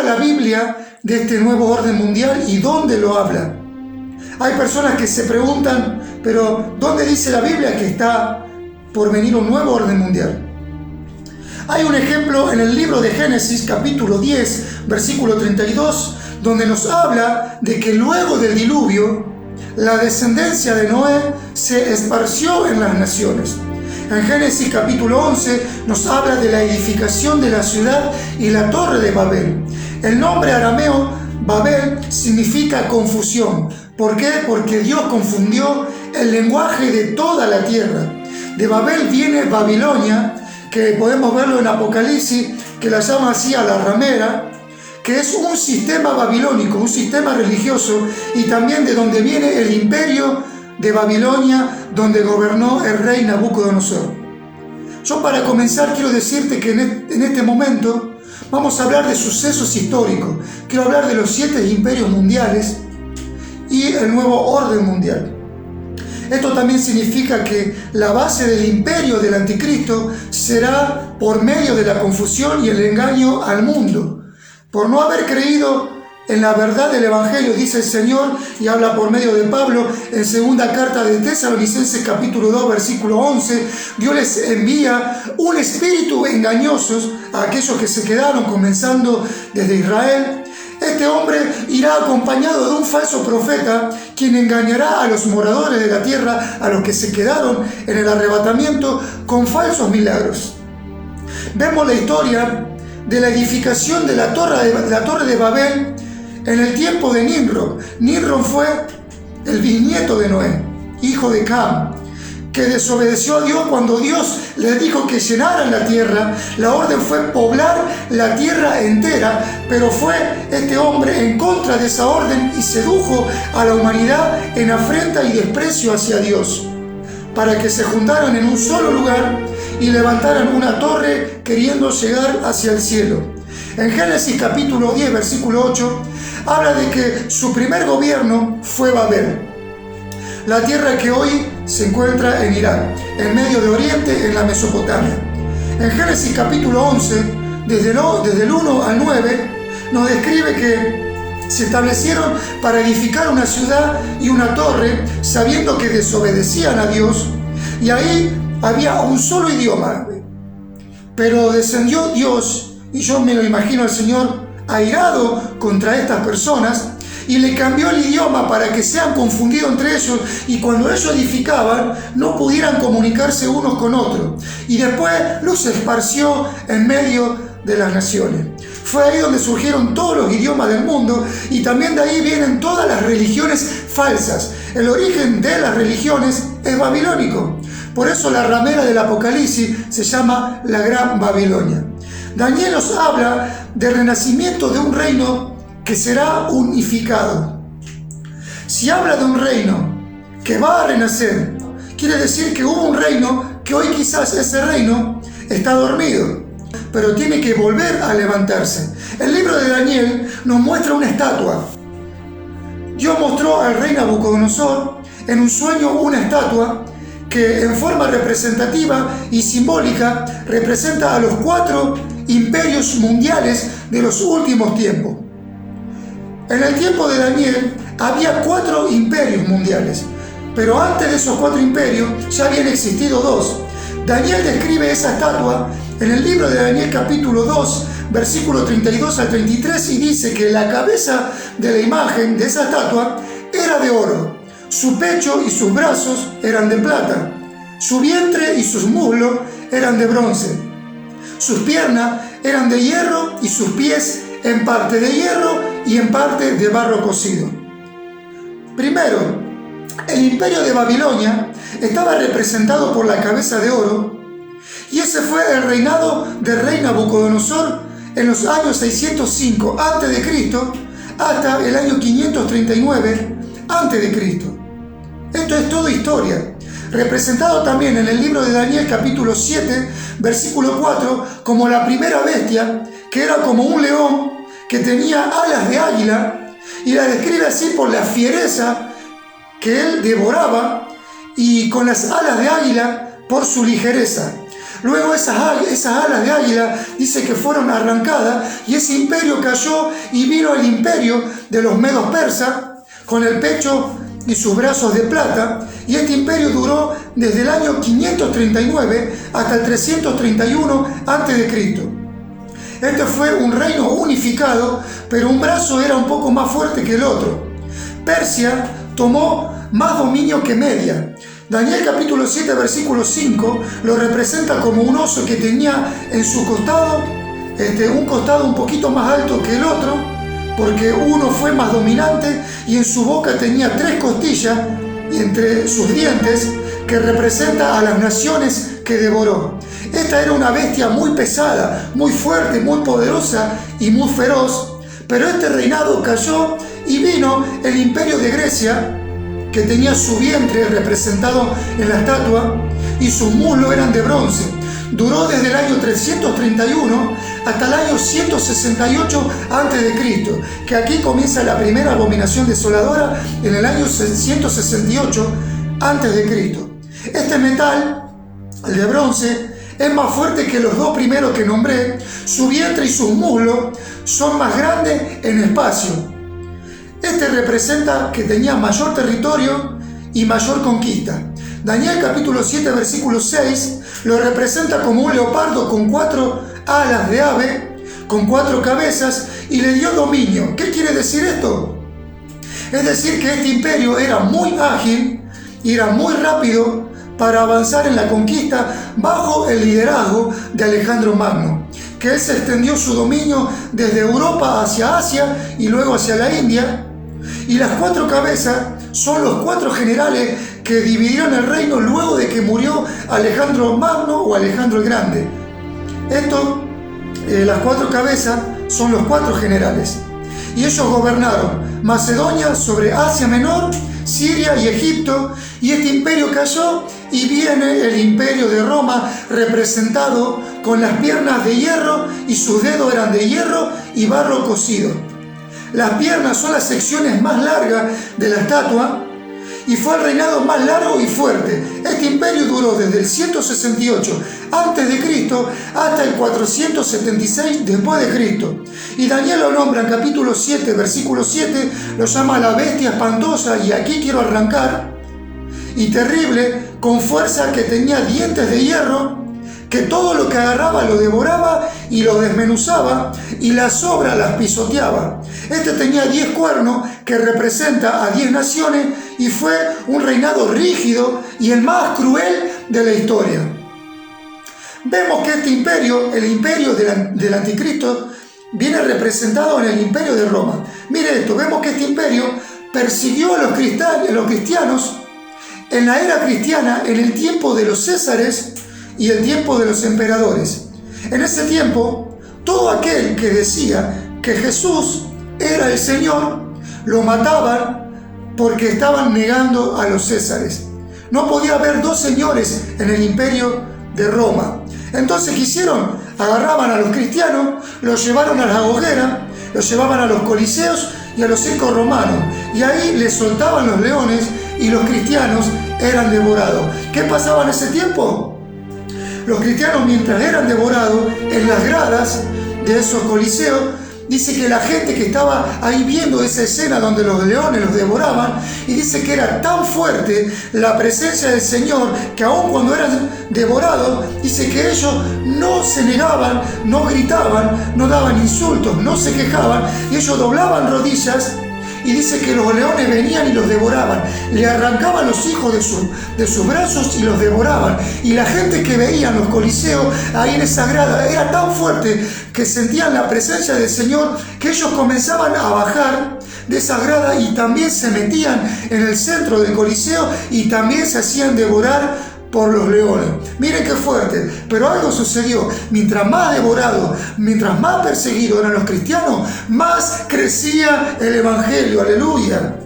la Biblia de este nuevo orden mundial y dónde lo habla? Hay personas que se preguntan, pero ¿dónde dice la Biblia que está por venir un nuevo orden mundial? Hay un ejemplo en el libro de Génesis, capítulo 10, versículo 32, donde nos habla de que luego del diluvio, la descendencia de Noé se esparció en las naciones. En Génesis capítulo 11 nos habla de la edificación de la ciudad y la torre de Babel. El nombre arameo Babel significa confusión. ¿Por qué? Porque Dios confundió el lenguaje de toda la tierra. De Babel viene Babilonia, que podemos verlo en Apocalipsis, que la llama así a la ramera, que es un sistema babilónico, un sistema religioso, y también de donde viene el imperio de Babilonia, donde gobernó el rey Nabucodonosor. Yo para comenzar quiero decirte que en este momento vamos a hablar de sucesos históricos. Quiero hablar de los 7 imperios mundiales y el nuevo orden mundial. Esto también significa que la base del imperio del anticristo será por medio de la confusión y el engaño al mundo. Por no haber creído en la verdad del Evangelio, dice el Señor, y habla por medio de Pablo en segunda carta de Tesalonicenses capítulo 2 versículo 11, Dios les envía un espíritu engañoso a aquellos que se quedaron, comenzando desde Israel. Este hombre irá acompañado de un falso profeta, quien engañará a los moradores de la tierra, a los que se quedaron en el arrebatamiento, con falsos milagros. Vemos la historia de la edificación de la torre de Babel en el tiempo de Nimrod. Nimrod fue el bisnieto de Noé, hijo de Cam, que desobedeció a Dios cuando Dios le dijo que llenaran la tierra. La orden fue poblar la tierra entera, pero fue este hombre en contra de esa orden y sedujo a la humanidad en afrenta y desprecio hacia Dios, para que se juntaran en un solo lugar y levantaran una torre queriendo llegar hacia el cielo. En Génesis capítulo 10, versículo 8, habla de que su primer gobierno fue Babel, la tierra que hoy se encuentra en Irak, en Medio de Oriente, en la Mesopotamia. En Génesis capítulo 11, desde el 1 al 9, nos describe que se establecieron para edificar una ciudad y una torre, sabiendo que desobedecían a Dios, y ahí había un solo idioma. Pero descendió Dios, y yo me lo imagino al Señor airado contra estas personas, y le cambió el idioma para que sean confundidos entre ellos, y cuando ellos edificaban no pudieran comunicarse unos con otros, y después los esparció en medio de las naciones. Fue ahí donde surgieron todos los idiomas del mundo, y también de ahí vienen todas las religiones falsas. El origen de las religiones es babilónico. Por eso la ramera del Apocalipsis se llama la Gran Babilonia. Daniel nos habla del renacimiento de un reino que será unificado. Si habla de un reino que va a renacer, quiere decir que hubo un reino que hoy quizás ese reino está dormido, pero tiene que volver a levantarse. El libro de Daniel nos muestra una estatua. Dios mostró al rey Nabucodonosor en un sueño una estatua que en forma representativa y simbólica representa a los 4 imperios mundiales de los últimos tiempos. En el tiempo de Daniel había 4 imperios mundiales, pero antes de esos 4 imperios ya habían existido 2. Daniel describe esa estatua en el libro de Daniel capítulo 2, versículo 32 al 33, y dice que la cabeza de la imagen de esa estatua era de oro, su pecho y sus brazos eran de plata, su vientre y sus muslos eran de bronce, sus piernas eran de hierro y sus pies en parte de hierro y en parte de barro cocido. Primero, el imperio de Babilonia estaba representado por la cabeza de oro, y ese fue el reinado del rey Nabucodonosor en los años 605 a.C. hasta el año 539 a.C. Esto es todo historia, representado también en el libro de Daniel capítulo 7, versículo 4, como la primera bestia, que era como un león que tenía alas de águila, y la describe así por la fiereza que él devoraba, y con las alas de águila por su ligereza. Luego esas alas de águila dice que fueron arrancadas y ese imperio cayó y vino el imperio de los medos persas con el pecho y sus brazos de plata, y este imperio duró desde el año 539 hasta el 331 a.C. Este fue un reino unificado, pero un brazo era un poco más fuerte que el otro. Persia tomó más dominio que Media. Daniel capítulo 7 versículo 5 lo representa como un oso que tenía en su costado, un costado un poquito más alto que el otro, porque uno fue más dominante, y en su boca tenía 3 costillas y entre sus dientes, que representa a las naciones que devoró. Esta era una bestia muy pesada, muy fuerte, muy poderosa y muy feroz, pero este reinado cayó y vino el imperio de Grecia, que tenía su vientre representado en la estatua y sus muslos eran de bronce. Duró desde el año 331 hasta el año 168 a.C., que aquí comienza la primera abominación desoladora en el año 168 a.C. Este metal, el de bronce, es más fuerte que los 2 primeros que nombré. Su vientre y sus muslos son más grandes en espacio. Este representa que tenía mayor territorio y mayor conquista. Daniel capítulo 7 versículo 6 lo representa como un leopardo con 4 alas de ave, con 4 cabezas, y le dio dominio. ¿Qué quiere decir esto? Es decir, que este imperio era muy ágil y era muy rápido para avanzar en la conquista bajo el liderazgo de Alejandro Magno, que él se extendió su dominio desde Europa hacia Asia y luego hacia la India. Y las 4 cabezas son los 4 generales que dividieron el reino luego de que murió Alejandro Magno o Alejandro el Grande. Las 4 cabezas son los 4 generales. Y ellos gobernaron Macedonia sobre Asia Menor, Siria y Egipto, y este imperio cayó y viene el imperio de Roma representado con las piernas de hierro y sus dedos eran de hierro y barro cocido. Las piernas son las secciones más largas de la estatua y fue el reinado más largo y fuerte. Este imperio duró desde el 168 a.C. hasta el 476 después de Cristo. Y Daniel lo nombra en capítulo 7, versículo 7, lo llama la bestia espantosa, y aquí quiero arrancar, y terrible, con fuerza, que tenía dientes de hierro, que todo lo que agarraba lo devoraba y lo desmenuzaba, y las sobras las pisoteaba. Este tenía 10 cuernos, que representa a 10 naciones, y fue un reinado rígido y el más cruel de la historia. Vemos que este imperio, el imperio del anticristo, viene representado en el imperio de Roma. Mire esto, vemos que este imperio persiguió a los cristianos en la era cristiana, en el tiempo de los Césares y el tiempo de los emperadores. En ese tiempo, todo aquel que decía que Jesús era el Señor, lo mataban porque estaban negando a los Césares. No podía haber 2 señores en el imperio de Roma. Entonces, ¿qué hicieron? Agarraban a los cristianos, los llevaron a la hoguera, los llevaban a los coliseos y a los circos romanos, y ahí les soltaban los leones y los cristianos eran devorados. ¿Qué pasaba en ese tiempo? Los cristianos, mientras eran devorados en las gradas de esos coliseos, dice que la gente que estaba ahí viendo esa escena donde los leones los devoraban, y dice que era tan fuerte la presencia del Señor que aun cuando eran devorados, dice que ellos no se negaban, no gritaban, no daban insultos, no se quejaban, y ellos doblaban rodillas. Y dice que los leones venían y los devoraban, le arrancaban los hijos de sus brazos y los devoraban. Y la gente que veía en los coliseos, ahí en esa grada, era tan fuerte que sentían la presencia del Señor, que ellos comenzaban a bajar de esa grada y también se metían en el centro del coliseo y también se hacían devorar por los leones. Miren qué fuerte. Pero algo sucedió. Mientras más devorados, mientras más perseguidos eran los cristianos, más crecía el evangelio. Aleluya.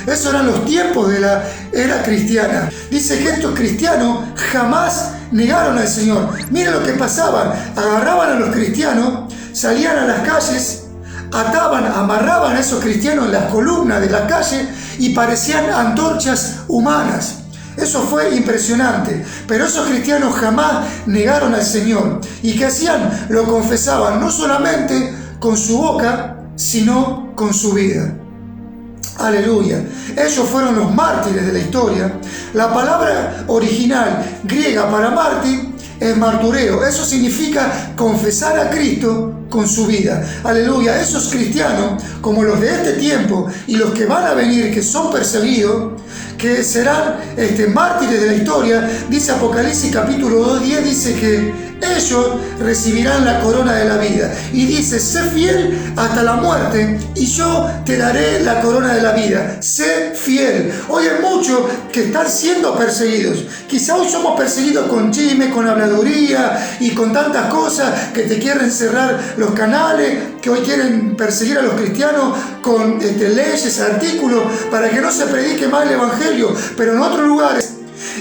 Esos eran los tiempos de la era cristiana. Dice que estos cristianos jamás negaron al Señor. Miren lo que pasaban. Agarraban a los cristianos, salían a las calles, ataban, amarraban a esos cristianos en las columnas de la calle y parecían antorchas humanas. Eso fue impresionante, pero esos cristianos jamás negaron al Señor. ¿Y qué hacían? Lo confesaban no solamente con su boca, sino con su vida. Aleluya. Ellos fueron los mártires de la historia. La palabra original griega para mártir es martureo. Eso significa confesar a Cristo con su vida. Aleluya. Esos cristianos, como los de este tiempo y los que van a venir, que son perseguidos, que serán mártires de la historia, dice Apocalipsis capítulo 2:10, dice que ellos recibirán la corona de la vida. Y dice, sé fiel hasta la muerte y yo te daré la corona de la vida. Sé fiel. Hoy hay muchos que están siendo perseguidos. Quizá hoy somos perseguidos con chisme, con habladuría y con tantas cosas que te quieren cerrar los canales, que hoy quieren perseguir a los cristianos con leyes, artículos, para que no se predique más el evangelio. Pero en otros lugares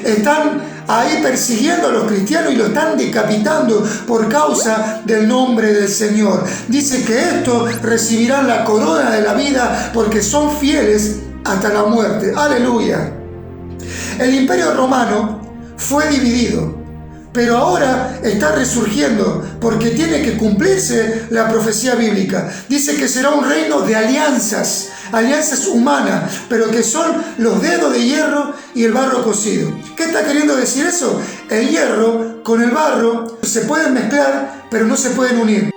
están ahí persiguiendo a los cristianos y lo están decapitando por causa del nombre del Señor. Dice que estos recibirán la corona de la vida porque son fieles hasta la muerte. Aleluya. El Imperio Romano fue dividido, pero ahora está resurgiendo porque tiene que cumplirse la profecía bíblica. Dice que será un reino de alianzas humanas, pero que son los dedos de hierro y el barro cocido. ¿Qué está queriendo decir eso? El hierro con el barro se pueden mezclar, pero no se pueden unir.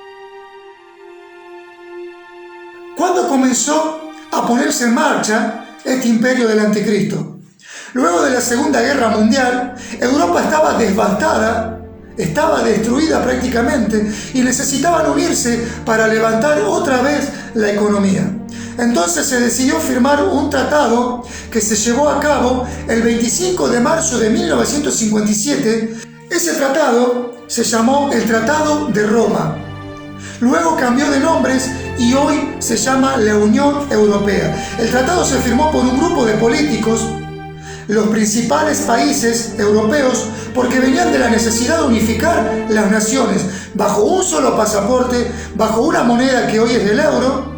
¿Cuándo comenzó a ponerse en marcha este imperio del anticristo? Luego de la Segunda Guerra Mundial, Europa estaba devastada, estaba destruida prácticamente y necesitaban unirse para levantar otra vez la economía. Entonces se decidió firmar un tratado que se llevó a cabo el 25 de marzo de 1957. Ese tratado se llamó el Tratado de Roma. Luego cambió de nombres y hoy se llama la Unión Europea. El tratado se firmó por un grupo de políticos, los principales países europeos, porque venían de la necesidad de unificar las naciones bajo un solo pasaporte, bajo una moneda que hoy es el euro.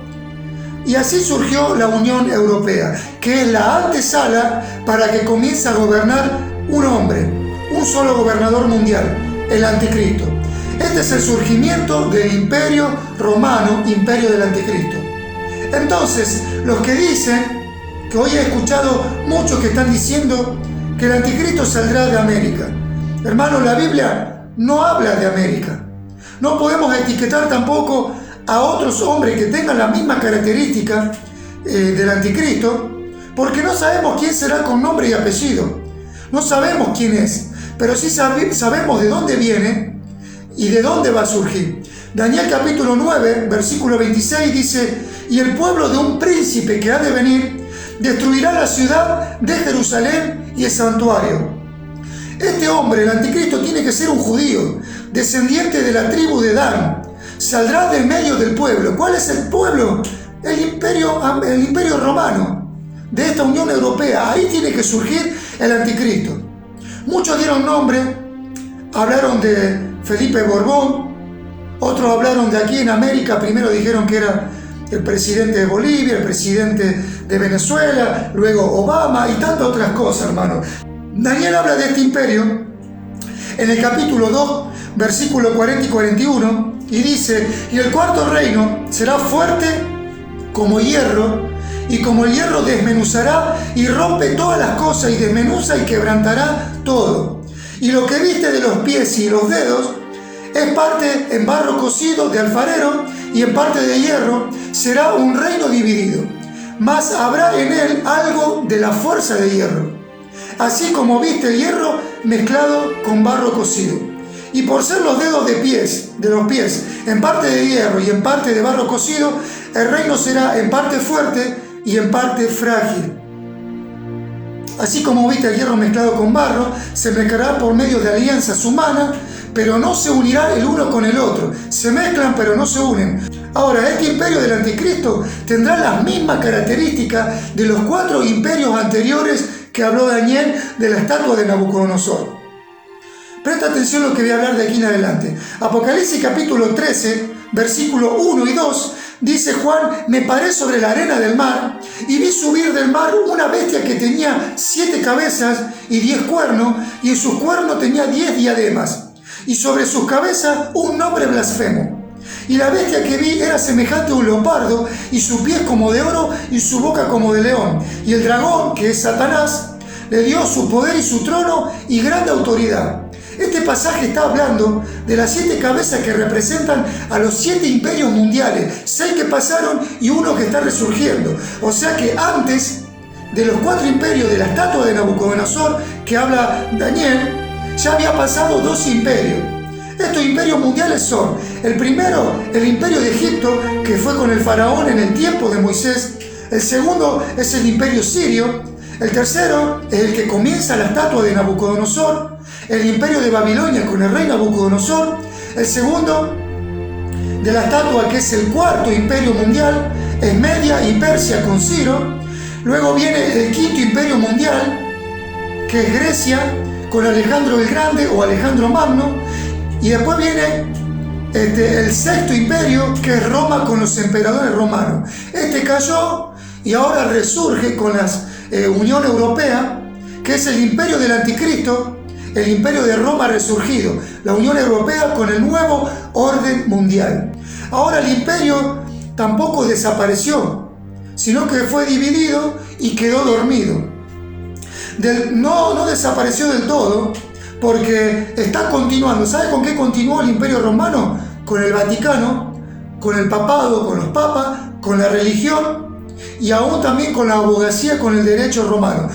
Y así surgió la Unión Europea, que es la antesala para que comience a gobernar un hombre, un solo gobernador mundial, el anticristo. Este es el surgimiento del Imperio Romano, imperio del anticristo. Entonces, los que dicen, que hoy he escuchado muchos que están diciendo que el anticristo saldrá de América. Hermanos, la Biblia no habla de América. No podemos etiquetar tampoco a otros hombres que tengan la misma característica del anticristo, porque no sabemos quién será con nombre y apellido. No sabemos quién es, pero sí sabemos de dónde viene y de dónde va a surgir. Daniel capítulo 9, versículo 26 dice, y el pueblo de un príncipe que ha de venir destruirá la ciudad de Jerusalén y el santuario. Este hombre, el anticristo, tiene que ser un judío, descendiente de la tribu de Dan. Saldrá de medio del pueblo. ¿Cuál es el pueblo? El imperio romano, de esta Unión Europea. Ahí tiene que surgir el anticristo. Muchos dieron nombre, hablaron de Felipe Borbón, otros hablaron de aquí en América. Primero dijeron que era el presidente de Bolivia, el presidente de Venezuela, luego Obama y tantas otras cosas, hermano. Daniel habla de este imperio en el capítulo 2, versículo 40 y 41, y dice, y el cuarto reino será fuerte como hierro, y como el hierro desmenuzará y rompe todas las cosas, y desmenuza y quebrantará todo. Y lo que viste de los pies y los dedos es parte en barro cocido de alfarero y en parte de hierro. Será un reino dividido, mas habrá en él algo de la fuerza de hierro, así como viste el hierro mezclado con barro cocido. Y por ser los dedos de los pies en parte de hierro y en parte de barro cocido, el reino será en parte fuerte y en parte frágil. Así como viste el hierro mezclado con barro, se mezclará por medio de alianzas humanas, pero no se unirá el uno con el otro. Se mezclan, pero no se unen. Ahora, este imperio del anticristo tendrá las mismas características de los 4 imperios anteriores que habló Daniel de la estatua de Nabucodonosor. Presta atención a lo que voy a hablar de aquí en adelante. Apocalipsis capítulo 13, versículos 1 y 2, Dice Juan: me paré sobre la arena del mar y vi subir del mar una bestia que tenía 7 cabezas y 10 cuernos, y en sus cuernos tenía 10 diademas, y sobre sus cabezas un nombre blasfemo. Y la bestia que vi era semejante a un leopardo, y sus pies como de oro, y su boca como de león. Y el dragón, que es Satanás, le dio su poder y su trono y grande autoridad. Este pasaje está hablando de las 7 cabezas que representan a los 7 imperios mundiales, 6 que pasaron y uno que está resurgiendo. O sea que antes de los 4 imperios de la estatua de Nabucodonosor que habla Daniel, ya había pasado 2 imperios. Estos imperios mundiales son: el primero, el imperio de Egipto, que fue con el faraón en el tiempo de Moisés. El segundo es el imperio sirio. El tercero es el que comienza la estatua de Nabucodonosor, el imperio de Babilonia con el rey Nabucodonosor. El segundo de la estatua, que es el cuarto imperio mundial, es Media y Persia con Ciro. Luego viene el quinto imperio mundial, que es Grecia con Alejandro el Grande o Alejandro Magno. Y después viene el sexto imperio, que es Roma con los emperadores romanos. Este cayó y ahora resurge con la Unión Europea, que es el imperio del anticristo, el imperio de Roma resurgido, la Unión Europea con el nuevo orden mundial. Ahora el imperio tampoco desapareció, sino que fue dividido y quedó dormido. No desapareció del todo, porque está continuando. ¿Sabe con qué continuó el imperio romano? Con el Vaticano, con el papado, con los papas, con la religión y aún también con la abogacía, con el derecho romano.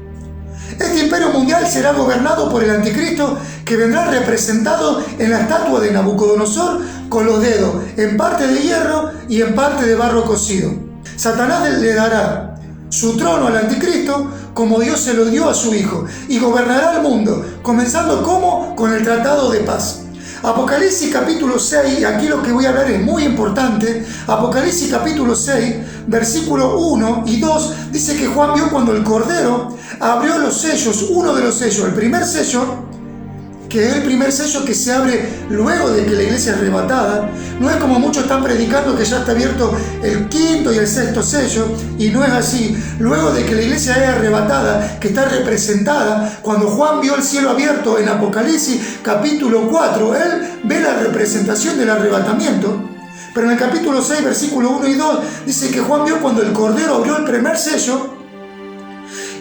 Este imperio mundial será gobernado por el anticristo, que vendrá representado en la estatua de Nabucodonosor con los dedos en parte de hierro y en parte de barro cocido. Satanás le dará su trono al anticristo como Dios se lo dio a su hijo, y gobernará el mundo, comenzando ¿cómo? Con el tratado de paz. Apocalipsis capítulo 6, aquí lo que voy a hablar es muy importante. Apocalipsis capítulo 6, versículo 1 y 2, dice que Juan vio cuando el Cordero abrió los sellos, uno de los sellos, el primer sello, que es el primer sello que se abre luego de que la iglesia es arrebatada. No es como muchos están predicando que ya está abierto el quinto y el sexto sello, y no es así. Luego de que la iglesia es arrebatada, que está representada, cuando Juan vio el cielo abierto en Apocalipsis capítulo 4, él ve la representación del arrebatamiento. Pero en el capítulo 6, versículo 1 y 2, dice que Juan vio cuando el Cordero abrió el primer sello,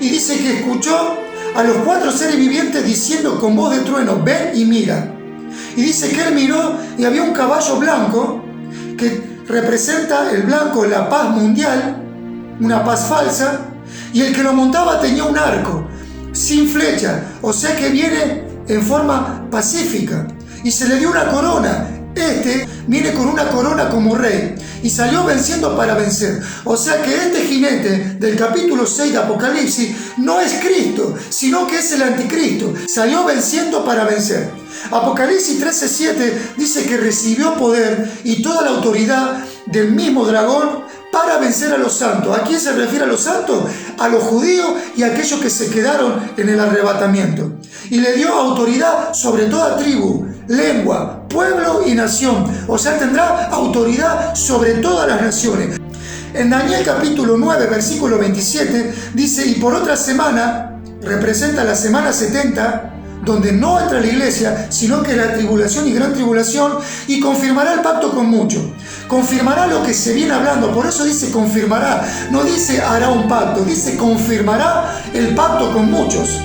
y dice que escuchó a los 4 seres vivientes diciendo con voz de trueno: ven y mira. Y dice que él miró y había un caballo blanco, que representa el blanco, la paz mundial, una paz falsa, y el que lo montaba tenía un arco sin flecha, o sea que viene en forma pacífica, y se le dio una corona. Este viene con una corona como rey y salió venciendo para vencer. O sea que este jinete del capítulo 6 de Apocalipsis no es Cristo, sino que es el anticristo. Salió venciendo para vencer. Apocalipsis 13:7 dice que recibió poder y toda la autoridad del mismo dragón para vencer a los santos. ¿A quién se refiere a los santos? A los judíos y a aquellos que se quedaron en el arrebatamiento. Y le dio autoridad sobre toda tribu, lengua, pueblo y nación. O sea, tendrá autoridad sobre todas las naciones. En Daniel capítulo 9, versículo 27, dice: y por otra semana, representa la semana 70, donde no entra la iglesia, sino que la tribulación y gran tribulación, y confirmará el pacto con muchos. Confirmará lo que se viene hablando, por eso dice confirmará, no dice hará un pacto, dice confirmará el pacto con muchos.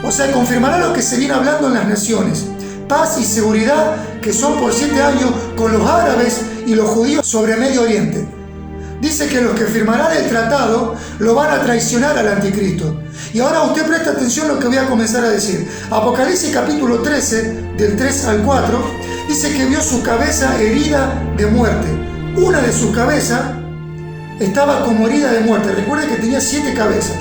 O sea, confirmará lo que se viene hablando en las naciones. Paz y seguridad, que son por 7 años con los árabes y los judíos sobre Medio Oriente. Dice que los que firmarán el tratado lo van a traicionar al anticristo. Y ahora usted presta atención a lo que voy a comenzar a decir. Apocalipsis capítulo 13, del 3 al 4, dice que vio su cabeza herida de muerte. Una de sus cabezas estaba como herida de muerte. Recuerde que tenía 7 cabezas.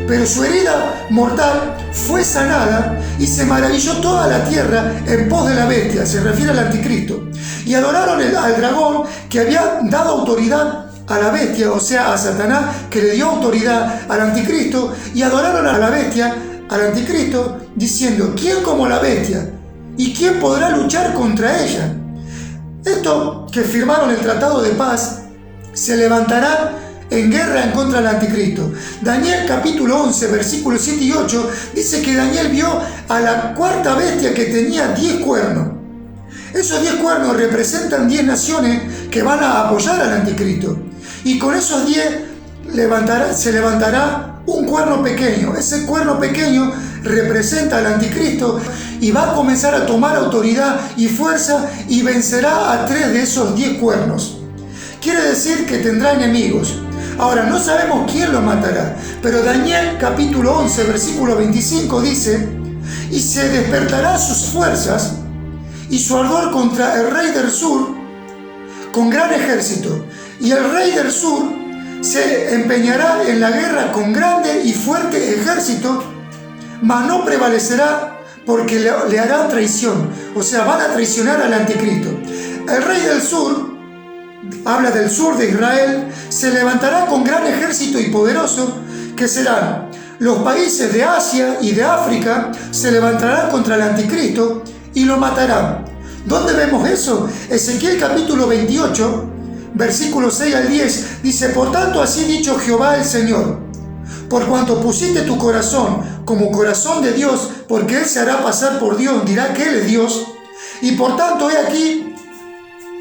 Pero su herida mortal fue sanada y se maravilló toda la tierra en pos de la bestia, se refiere al anticristo. Y adoraron al dragón que había dado autoridad a la bestia, o sea, a Satanás, que le dio autoridad al anticristo, y adoraron a la bestia, al anticristo, diciendo: ¿quién como la bestia? ¿Y quién podrá luchar contra ella? Estos que firmaron el tratado de paz se levantará en guerra en contra del anticristo. Daniel capítulo 11, versículos 7 y 8, dice que Daniel vio a la cuarta bestia que tenía 10 cuernos. Esos 10 cuernos representan 10 naciones que van a apoyar al anticristo. Y con esos 10 se levantará un cuerno pequeño. Ese cuerno pequeño representa al anticristo y va a comenzar a tomar autoridad y fuerza y vencerá a 3 de esos 10 cuernos. Quiere decir que tendrá enemigos. Ahora, no sabemos quién lo matará, pero Daniel capítulo 11, versículo 25 dice: y se despertará sus fuerzas y su ardor contra el rey del sur con gran ejército, y el rey del sur se empeñará en la guerra con grande y fuerte ejército, mas no prevalecerá porque le harán traición, o sea, van a traicionar al anticristo. El rey del sur, habla del sur de Israel, se levantará con gran ejército y poderoso, que serán los países de Asia y de África, se levantarán contra el anticristo y lo matarán. ¿Dónde vemos eso? Ezequiel capítulo 28, versículos 6 al 10, dice: por tanto, así ha dicho Jehová el Señor, por cuanto pusiste tu corazón como corazón de Dios, porque Él se hará pasar por Dios, dirá que Él es Dios, y por tanto, he aquí,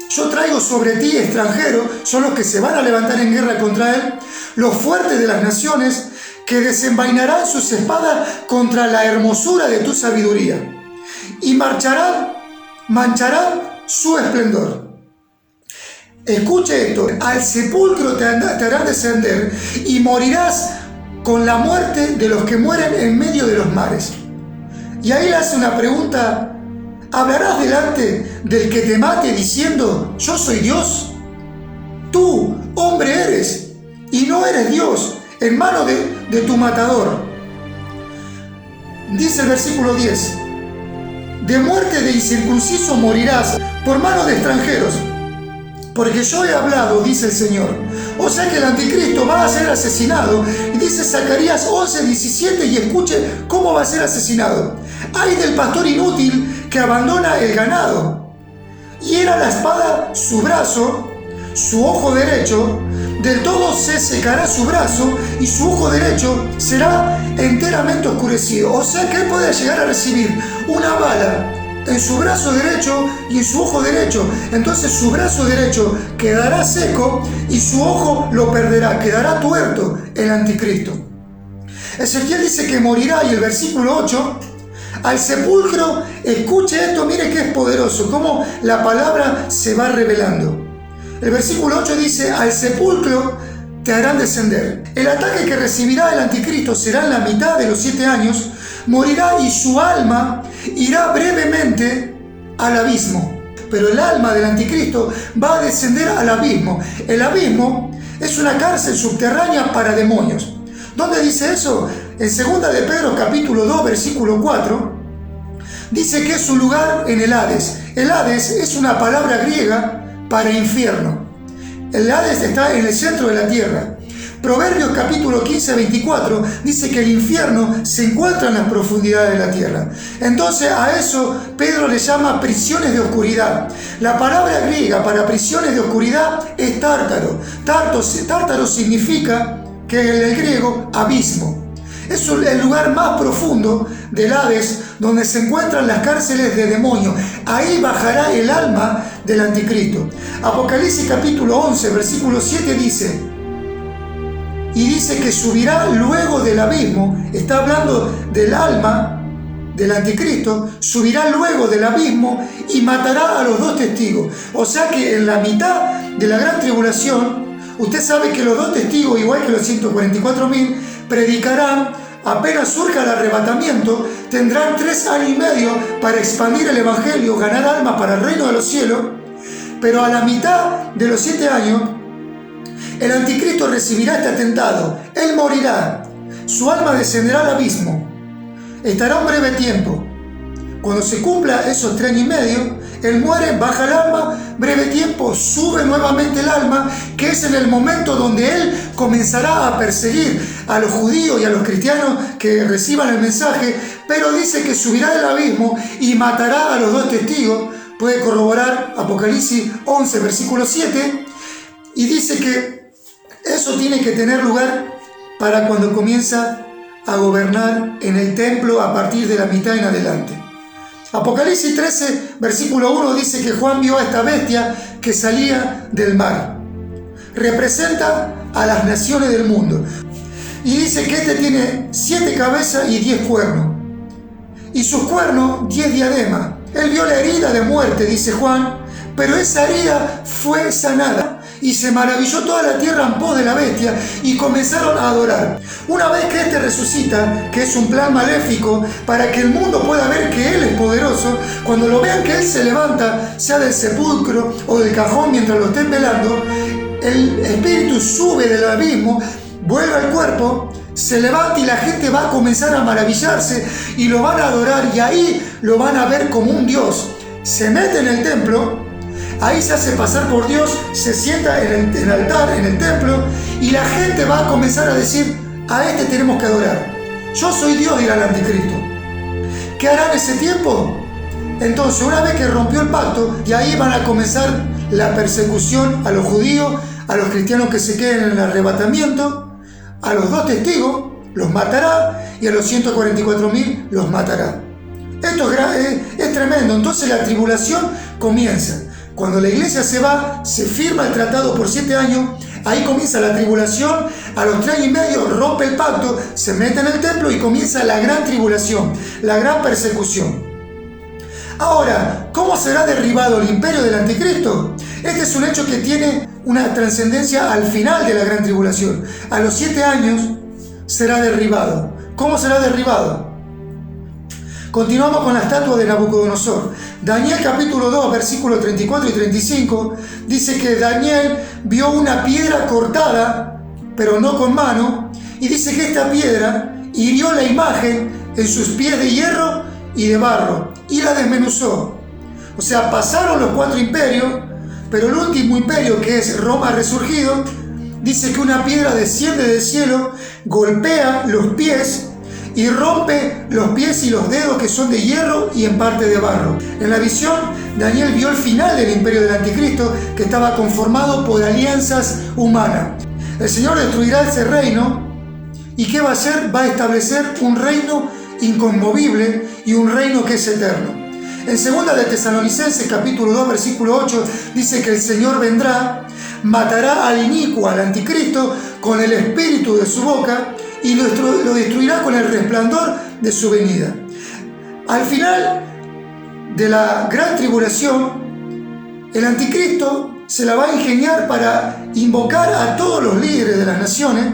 yo traigo sobre ti extranjeros, son los que se van a levantar en guerra contra Él, los fuertes de las naciones, que desenvainarán sus espadas contra la hermosura de tu sabiduría, y mancharán su esplendor. Escuche esto: al sepulcro te harán descender, y morirás con la muerte de los que mueren en medio de los mares. Y ahí le hace una pregunta: ¿hablarás delante del que te mate diciendo, yo soy Dios? Tú, hombre eres, y no eres Dios, en mano de tu matador. Dice el versículo 10: de muerte de incircunciso morirás por mano de extranjeros, porque yo he hablado, dice el Señor. O sea que el anticristo va a ser asesinado. Y dice Zacarías 11:17, y escuche cómo va a ser asesinado: ay del pastor inútil que abandona el ganado. Y era la espada su brazo, su ojo derecho, del todo se secará su brazo, y su ojo derecho será enteramente oscurecido. O sea que él puede llegar a recibir una bala en su brazo derecho y en su ojo derecho. Entonces su brazo derecho quedará seco y su ojo lo perderá, quedará tuerto el anticristo. Ezequiel dice que morirá, y el versículo 8: al sepulcro, escuche esto, mire que es poderoso, cómo la palabra se va revelando. El versículo 8 dice: al sepulcro te harán descender. El ataque que recibirá el anticristo será en la mitad de los 7 años, morirá y su alma irá brevemente al abismo. Pero el alma del anticristo va a descender al abismo. El abismo es una cárcel subterránea para demonios. ¿Dónde dice eso? En 2 de Pedro capítulo 2 versículo 4 dice que es un lugar en el Hades. El Hades es una palabra griega para infierno. El Hades está en el centro de la tierra. Proverbios capítulo 15, 24 dice que el infierno se encuentra en las profundidades de la tierra. Entonces a eso Pedro le llama prisiones de oscuridad. La palabra griega para prisiones de oscuridad es tártaro. Tártaro significa, que en el griego, abismo. Es el lugar más profundo del Hades, donde se encuentran las cárceles de demonios. Ahí bajará el alma del anticristo. Apocalipsis capítulo 11, versículo 7 dice: y dice que subirá luego del abismo. Está hablando del alma del anticristo. Subirá luego del abismo y matará a los 2 testigos. O sea que en la mitad de la gran tribulación, usted sabe que los 2 testigos, igual que los 144.000, predicarán. Apenas surja el arrebatamiento, tendrán 3 años y medio para expandir el evangelio, ganar almas para el reino de los cielos. Pero a la mitad de los 7 años, el anticristo recibirá este atentado. Él morirá, su alma descenderá al abismo, estará un breve tiempo. Cuando se cumpla esos 3 años y medio, él muere, baja el alma, breve tiempo, sube nuevamente el alma, que es en el momento donde él comenzará a perseguir a los judíos y a los cristianos que reciban el mensaje, pero dice que subirá del abismo y matará a los 2 testigos. Puede corroborar Apocalipsis 11, versículo 7. Y dice que eso tiene que tener lugar para cuando comienza a gobernar en el templo a partir de la mitad en adelante. Apocalipsis 13, versículo 1 dice que Juan vio a esta bestia que salía del mar. Representa a las naciones del mundo. Y dice que este tiene 7 cabezas y 10 cuernos. Y sus cuernos 10 diademas. Él vio la herida de muerte, dice Juan, pero esa herida fue sanada. Y se maravilló toda la tierra en pos de la bestia y comenzaron a adorar. Una vez que este resucita, que es un plan maléfico para que el mundo pueda ver que Él es poderoso, cuando lo vean que Él se levanta, sea del sepulcro o del cajón mientras lo estén velando, el espíritu sube del abismo, vuelve al cuerpo, se levanta y la gente va a comenzar a maravillarse y lo van a adorar y ahí lo van a ver como un Dios. Se mete en el templo. Ahí se hace pasar por Dios, se sienta en el altar, en el templo, y la gente va a comenzar a decir, a este tenemos que adorar. Yo soy Dios, dirá el anticristo. ¿Qué hará en ese tiempo? Entonces, una vez que rompió el pacto, y ahí van a comenzar la persecución a los judíos, a los cristianos que se queden en el arrebatamiento, a los 2 testigos los matará, y a los 144.000 los matará. Esto es tremendo. Entonces la tribulación comienza. Cuando la iglesia se va, se firma el tratado por 7 años, ahí comienza la tribulación, a los 3 años y medio rompe el pacto, se mete en el templo y comienza la gran tribulación, la gran persecución. Ahora, ¿cómo será derribado el imperio del anticristo? Este es un hecho que tiene una trascendencia al final de la gran tribulación. A los 7 años será derribado. ¿Cómo será derribado? Continuamos con la estatua de Nabucodonosor. Daniel capítulo 2, versículos 34 y 35, dice que Daniel vio una piedra cortada, pero no con mano, y dice que esta piedra hirió la imagen en sus pies de hierro y de barro, y la desmenuzó. O sea, pasaron los 4 imperios, pero el último imperio, que es Roma resurgido, dice que una piedra desciende del cielo, golpea los pies, y rompe los pies y los dedos que son de hierro y en parte de barro. En la visión, Daniel vio el final del imperio del anticristo, que estaba conformado por alianzas humanas. El Señor destruirá ese reino, ¿y qué va a hacer? Va a establecer un reino inconmovible y un reino que es eterno. En 2 de Tesalonicenses capítulo 2 versículo 8 dice que el Señor vendrá, matará al inicuo, al anticristo, con el espíritu de su boca, y lo destruirá con el resplandor de su venida. Al final de la gran tribulación, el anticristo se la va a ingeniar para invocar a todos los líderes de las naciones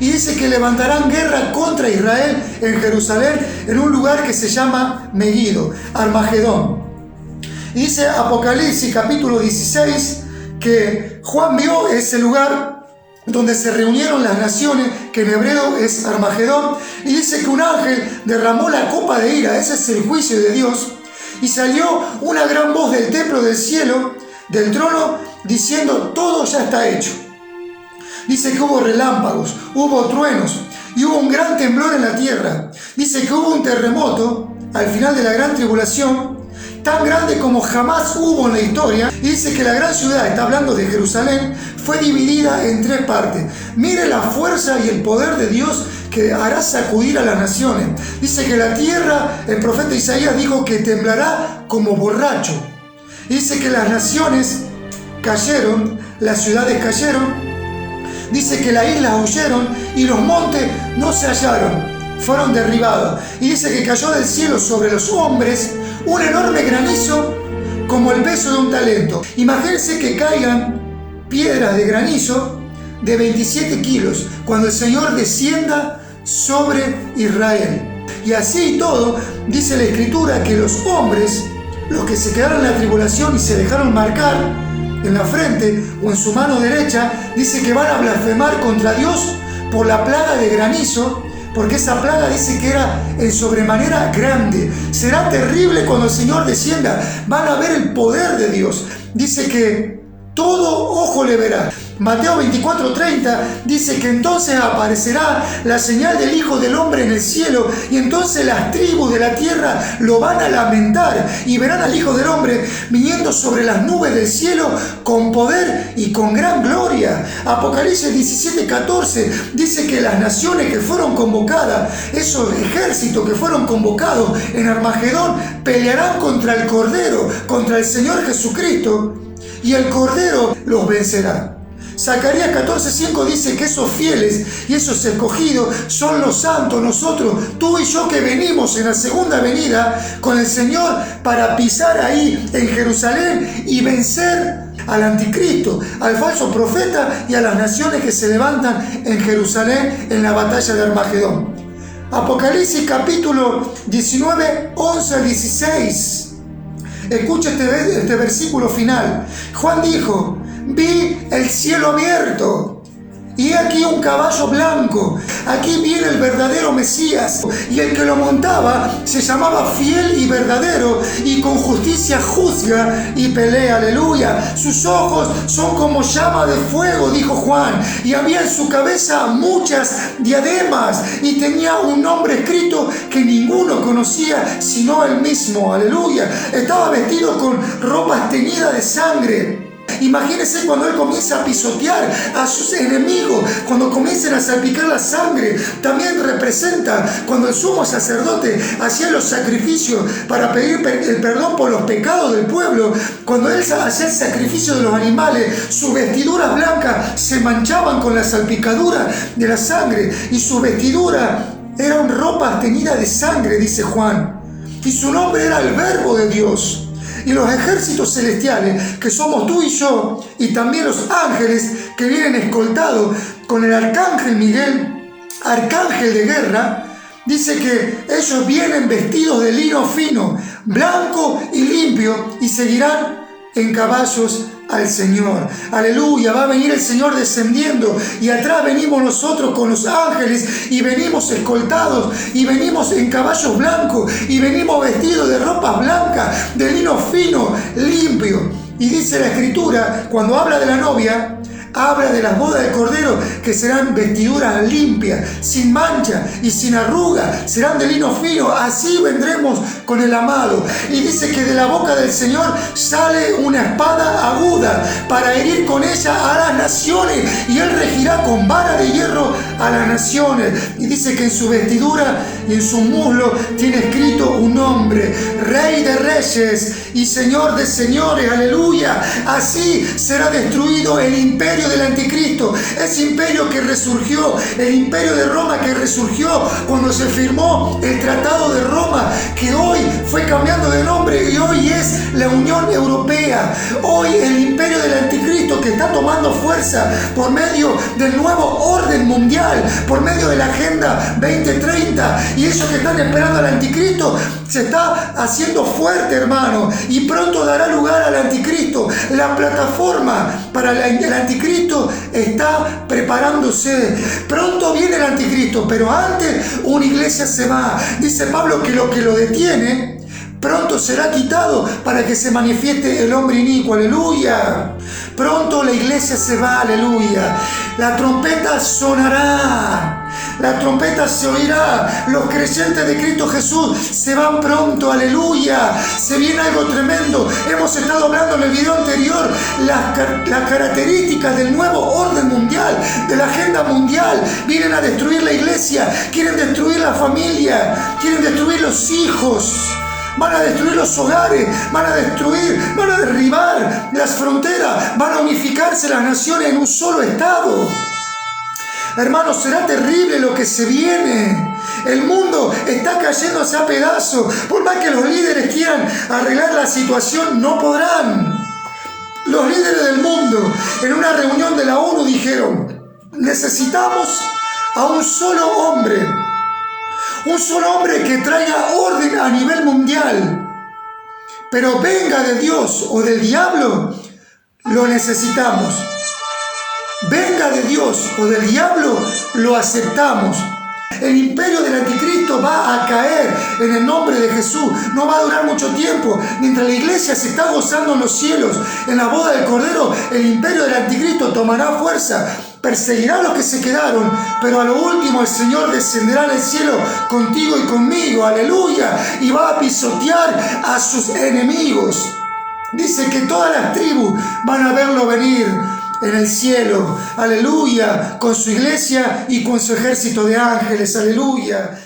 y dice que levantarán guerra contra Israel en Jerusalén, en un lugar que se llama Megiddo, Armagedón. Y dice Apocalipsis capítulo 16 que Juan vio ese lugar donde se reunieron las naciones, que en hebreo es Armagedón, y dice que un ángel derramó la copa de ira, ese es el juicio de Dios, y salió una gran voz del templo del cielo, del trono, diciendo, todo ya está hecho. Dice que hubo relámpagos, hubo truenos, y hubo un gran temblor en la tierra. Dice que hubo un terremoto al final de la gran tribulación, tan grande como jamás hubo en la historia, y dice que la gran ciudad, está hablando de Jerusalén, fue dividida en 3 partes. Mire la fuerza y el poder de Dios que hará sacudir a las naciones. Dice que la tierra, el profeta Isaías dijo que temblará como borracho. Dice que las naciones cayeron, las ciudades cayeron, dice que las islas huyeron y los montes no se hallaron, fueron derribados. Y dice que cayó del cielo sobre los hombres un enorme granizo como el peso de un talento. Imagínense que caigan piedras de granizo de 27 kilos cuando el Señor descienda sobre Israel. Y así y todo, dice la Escritura que los hombres, los que se quedaron en la tribulación y se dejaron marcar en la frente o en su mano derecha, dice que van a blasfemar contra Dios por la plaga de granizo, porque esa plaga dice que era en sobremanera grande. Será terrible cuando el Señor descienda. Van a ver el poder de Dios. Dice que todo ojo le verá. Mateo 24:30 dice que entonces aparecerá la señal del Hijo del Hombre en el cielo, y entonces las tribus de la tierra lo van a lamentar y verán al Hijo del Hombre viniendo sobre las nubes del cielo con poder y con gran gloria. Apocalipsis 17:14 dice que las naciones que fueron convocadas, esos ejércitos que fueron convocados en Armagedón, pelearán contra el Cordero, contra el Señor Jesucristo, y el Cordero los vencerá. Zacarías 14:5 dice que esos fieles y esos escogidos son los santos, nosotros, tú y yo, que venimos en la segunda venida con el Señor para pisar ahí en Jerusalén y vencer al anticristo, al falso profeta y a las naciones que se levantan en Jerusalén en la batalla de Armagedón. Apocalipsis capítulo 19, 11 al 16. Escucha este versículo final. Juan dijo: vi el cielo abierto, y aquí un caballo blanco. Aquí viene el verdadero Mesías, y el que lo montaba se llamaba Fiel y Verdadero, y con justicia juzga y pelea. Aleluya. Sus ojos son como llama de fuego, dijo Juan, y había en su cabeza muchas diademas, y tenía un nombre escrito que ninguno conocía sino él mismo. Aleluya. Estaba vestido con ropas teñidas de sangre. Imagínense cuando él comienza a pisotear a sus enemigos, cuando comiencen a salpicar la sangre. También representa cuando el sumo sacerdote hacía los sacrificios para pedir el perdón por los pecados del pueblo. Cuando él hacía el sacrificio de los animales, sus vestiduras blancas se manchaban con la salpicadura de la sangre, y su vestidura eran ropas teñidas de sangre, dice Juan, y su nombre era el Verbo de Dios. Y los ejércitos celestiales, que somos tú y yo, y también los ángeles que vienen escoltados con el arcángel Miguel, arcángel de guerra, dice que ellos vienen vestidos de lino fino, blanco y limpio, y seguirán en caballos al Señor. Aleluya. Va a venir el Señor descendiendo, y atrás venimos nosotros con los ángeles, y venimos escoltados, y venimos en caballos blancos, y venimos vestidos de ropas blancas, de lino fino, limpio. Y dice la Escritura, cuando habla de la novia, habla de las bodas del Cordero, que serán vestiduras limpias, sin mancha y sin arruga, serán de lino fino. Así vendremos con el amado. Y dice que de la boca del Señor sale una espada aguda para herir con ella a las naciones, y él regirá con vara de hierro a las naciones. Y dice que en su vestidura y en su muslo tiene escrito un nombre: Rey de Reyes y Señor de Señores. Aleluya. Así será destruido el imperio del anticristo, ese imperio que resurgió, el imperio de Roma que resurgió cuando se firmó el Tratado de Roma, que hoy fue cambiando de nombre y hoy es la Unión Europea. Hoy el imperio del anticristo, que está tomando fuerza por medio del nuevo orden mundial, por medio de la Agenda 2030, y ellos que están esperando al anticristo, se está haciendo fuerte, hermano, y pronto dará lugar al anticristo. La plataforma para el anticristo está preparándose. Pronto viene el anticristo, pero antes una iglesia se va. Dice Pablo que lo detiene pronto será quitado para que se manifieste el hombre inicuo. Aleluya. Pronto la iglesia se va. Aleluya. La trompeta sonará. La trompeta se oirá. Los creyentes de Cristo Jesús se van pronto. Aleluya. Se viene algo tremendo. Hemos estado hablando en el video anterior las características del nuevo orden mundial, de la agenda mundial. Vienen a destruir la iglesia, quieren destruir la familia, quieren destruir los hijos. Van a destruir los hogares, van a derribar las fronteras, van a unificarse las naciones en un solo estado. Hermanos, será terrible lo que se viene. El mundo está cayéndose a pedazos. Por más que los líderes quieran arreglar la situación, no podrán. Los líderes del mundo en una reunión de la ONU dijeron: necesitamos a un solo hombre que traiga orden a nivel mundial, pero venga de Dios o del diablo, lo necesitamos. Venga de Dios o del diablo, lo aceptamos. El imperio del anticristo va a caer. en el nombre de Jesús. No va a durar mucho tiempo. Mientras la iglesia se está gozando en los cielos, en la boda del Cordero, el imperio del anticristo tomará fuerza, perseguirá a los que se quedaron, pero a lo último el Señor descenderá del cielo contigo y conmigo, aleluya, y va a pisotear a sus enemigos. Dice que todas las tribus van a verlo venir en el cielo, aleluya, con su iglesia y con su ejército de ángeles, aleluya.